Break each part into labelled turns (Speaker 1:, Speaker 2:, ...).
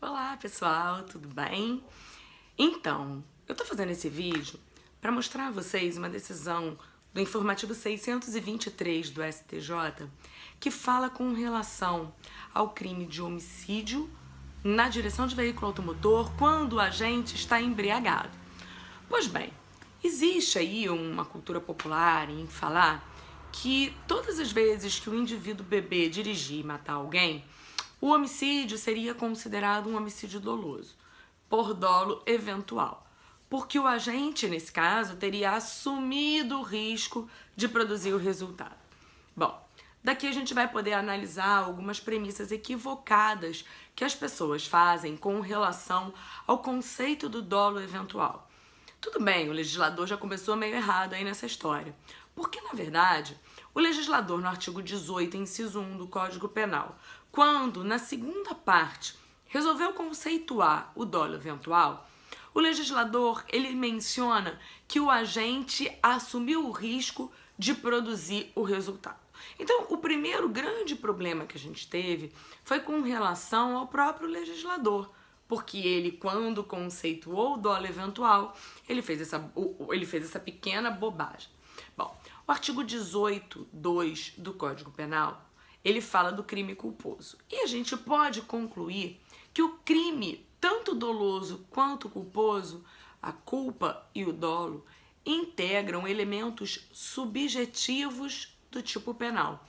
Speaker 1: Olá pessoal, tudo bem? Então, eu tô fazendo esse vídeo para mostrar a vocês uma decisão do informativo 623 do STJ que fala com relação ao crime de homicídio na direção de veículo automotor quando o agente está embriagado. Pois bem, existe aí uma cultura popular em falar que todas as vezes que o indivíduo beber, dirigir e matar alguém, o homicídio seria considerado um homicídio doloso, por dolo eventual, porque o agente, nesse caso, teria assumido o risco de produzir o resultado. Bom, daqui a gente vai poder analisar algumas premissas equivocadas que as pessoas fazem com relação ao conceito do dolo eventual. Tudo bem, o legislador já começou meio errado aí nessa história, porque, na verdade, o legislador, no artigo 18, inciso 1 do Código Penal, quando, na segunda parte, resolveu conceituar o dolo eventual, o legislador, ele menciona que o agente assumiu o risco de produzir o resultado. Então, o primeiro grande problema que a gente teve foi com relação ao próprio legislador, porque ele, quando conceituou o dolo eventual, ele fez essa pequena bobagem. Bom, o artigo 18.2 do Código Penal, ele fala do crime culposo. E a gente pode concluir que o crime, tanto doloso quanto culposo, a culpa e o dolo, integram elementos subjetivos do tipo penal.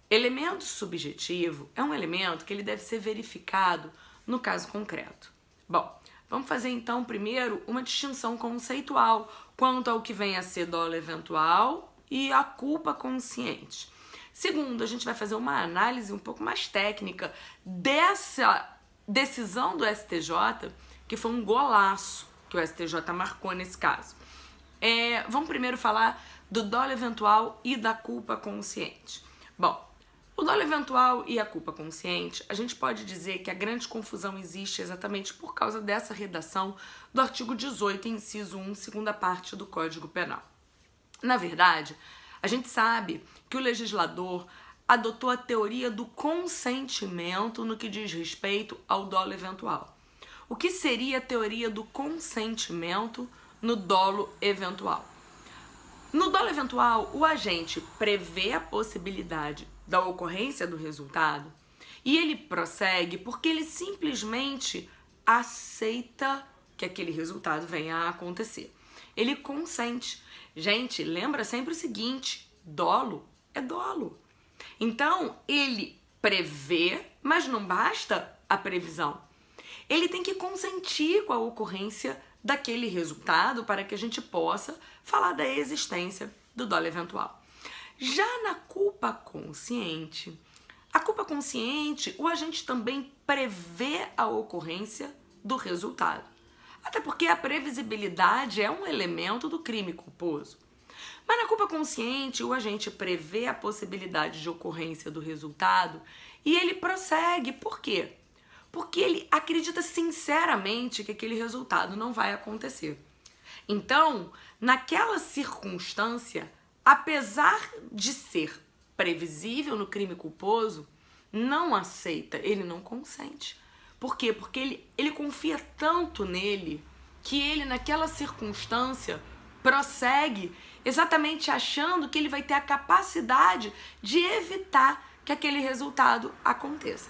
Speaker 1: Elemento subjetivo é um elemento que ele deve ser verificado no caso concreto. Bom, vamos fazer então primeiro uma distinção conceitual quanto ao que vem a ser dolo eventual e a culpa consciente. Segundo, a gente vai fazer uma análise um pouco mais técnica dessa decisão do STJ, que foi um golaço que o STJ marcou nesse caso. Vamos primeiro falar do dolo eventual e da culpa consciente. Bom, o dolo eventual e a culpa consciente, a gente pode dizer que a grande confusão existe exatamente por causa dessa redação do artigo 18, inciso 1, segunda parte do Código Penal. Na verdade, a gente sabe que o legislador adotou a teoria do consentimento no que diz respeito ao dolo eventual. O que seria a teoria do consentimento no dolo eventual? No dolo eventual, o agente prevê a possibilidade da ocorrência do resultado e ele prossegue porque ele simplesmente aceita que aquele resultado venha a acontecer. Ele consente. Gente, lembra sempre o seguinte, dolo é dolo. Então, ele prevê, mas não basta a previsão. Ele tem que consentir com a ocorrência daquele resultado para que a gente possa falar da existência do dolo eventual. Já na culpa consciente, o agente também prevê a ocorrência do resultado. Até porque a previsibilidade é um elemento do crime culposo. Mas na culpa consciente, o agente prevê a possibilidade de ocorrência do resultado e ele prossegue. Por quê? Porque ele acredita sinceramente que aquele resultado não vai acontecer. Então, naquela circunstância, apesar de ser previsível no crime culposo, não aceita, ele não consente. Por quê? Porque ele confia tanto nele que ele, naquela circunstância, prossegue exatamente achando que ele vai ter a capacidade de evitar que aquele resultado aconteça.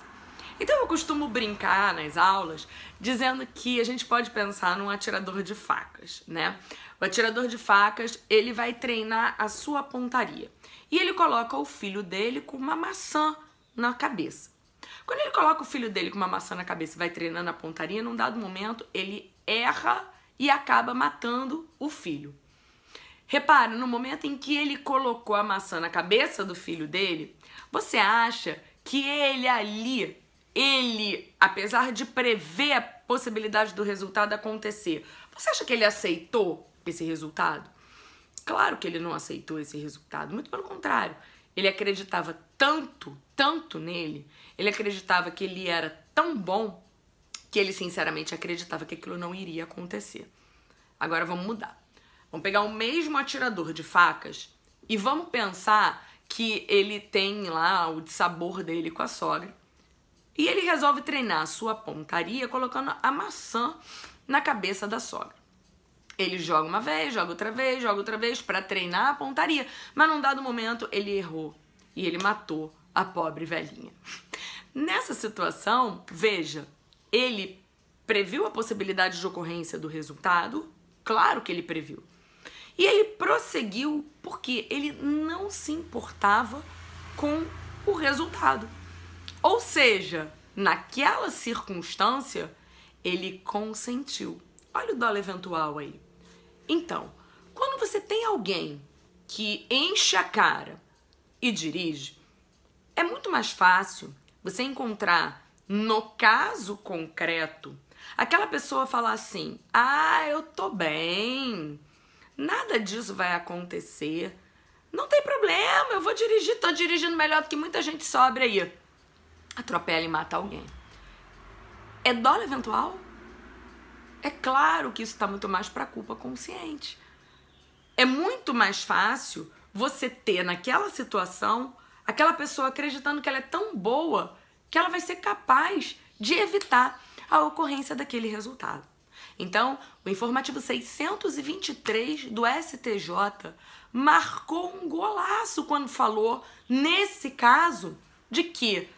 Speaker 1: Então eu costumo brincar nas aulas dizendo que a gente pode pensar num atirador de facas, né? O atirador de facas, ele vai treinar a sua pontaria e ele coloca o filho dele com uma maçã na cabeça. Quando ele coloca o filho dele com uma maçã na cabeça e vai treinando a pontaria, num dado momento ele erra e acaba matando o filho. Repara, no momento em que ele colocou a maçã na cabeça do filho dele, você acha que ele, apesar de prever a possibilidade do resultado acontecer, você acha que ele aceitou esse resultado? Claro que ele não aceitou esse resultado, muito pelo contrário. Ele acreditava tanto nele, ele acreditava que ele era tão bom, que ele sinceramente acreditava que aquilo não iria acontecer. Agora vamos mudar. Vamos pegar o mesmo atirador de facas e vamos pensar que ele tem lá o dissabor dele com a sogra. E ele resolve treinar a sua pontaria colocando a maçã na cabeça da sogra. Ele joga uma vez, joga outra vez para treinar a pontaria. Mas num dado momento ele errou e ele matou a pobre velhinha. Nessa situação, veja, ele previu a possibilidade de ocorrência do resultado? Claro que ele previu. E ele prosseguiu porque ele não se importava com o resultado. Ou seja, naquela circunstância, ele consentiu. Olha o dolo eventual aí. Então, quando você tem alguém que enche a cara e dirige, é muito mais fácil você encontrar, no caso concreto, aquela pessoa falar assim: ah, eu tô bem, nada disso vai acontecer, não tem problema, eu vou dirigir, tô dirigindo melhor do que muita gente sobra aí. Atropela e mata alguém. É dolo eventual? É claro que isso está muito mais para culpa consciente. É muito mais fácil você ter naquela situação aquela pessoa acreditando que ela é tão boa que ela vai ser capaz de evitar a ocorrência daquele resultado. Então, o informativo 623 do STJ marcou um golaço quando falou, nesse caso, de que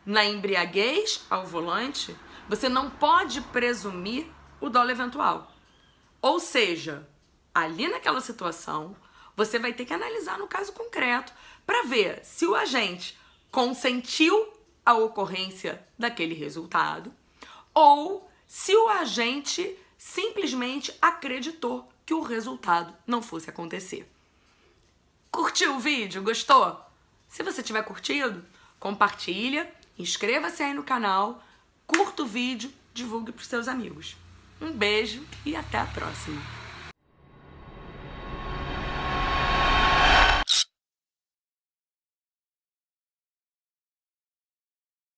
Speaker 1: na embriaguez ao volante, você não pode presumir o dolo eventual. Ou seja, ali naquela situação, você vai ter que analisar no caso concreto para ver se o agente consentiu a ocorrência daquele resultado ou se o agente simplesmente acreditou que o resultado não fosse acontecer. Curtiu o vídeo? Gostou? Se você tiver curtido, compartilha, inscreva-se aí no canal, curta o vídeo, divulgue para os seus amigos. Um beijo e até a próxima!